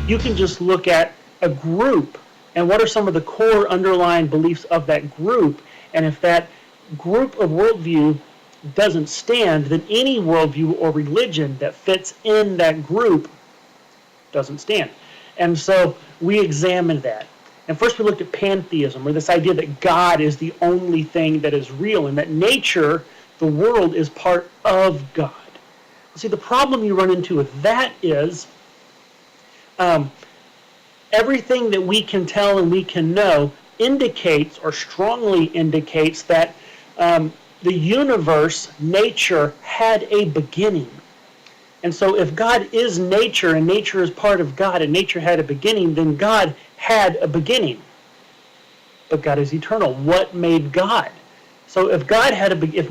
You can just look at a group and what are some of the core underlying beliefs of that group, and if that group of worldview doesn't stand, then any worldview or religion that fits in that group doesn't stand. And so we examined that. And first we looked at pantheism, or this idea that God is the only thing that is real, and that nature, the world, is part of God. See, the problem you run into with that is everything that we can tell and we can know indicates, or strongly indicates, that the universe, nature, had a beginning. And so if God is nature and nature is part of God and nature had a beginning, then God had a beginning. But God is eternal. What made God? So if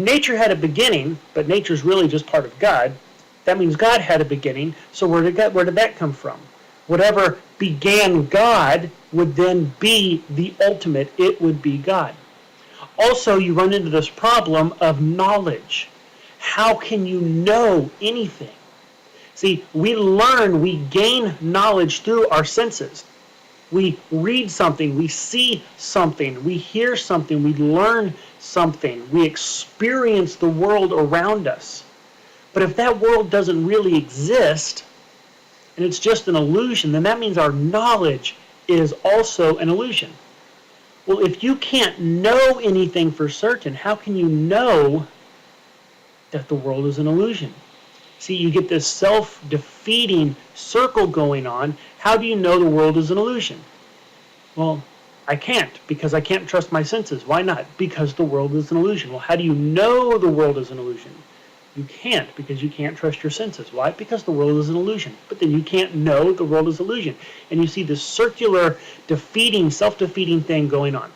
nature had a beginning, but nature is really just part of God, that means God had a beginning. So where did that come from? Whatever began God would then be the ultimate. It would be God. Also, you run into this problem of knowledge. How can you know anything? See, we gain knowledge through our senses. We read something, we see something, we hear something, we learn something, we experience the world around us. But if that world doesn't really exist, and it's just an illusion, then that means our knowledge is also an illusion. Well, if you can't know anything for certain, how can you know that the world is an illusion? See, you get this self-defeating circle going on. How do you know the world is an illusion? Well, I can't, because I can't trust my senses. Why not? Because the world is an illusion. Well, how do you know the world is an illusion? You can't, because you can't trust your senses. Why? Because the world is an illusion. But then you can't know the world is an illusion. And you see this circular, defeating, self-defeating thing going on.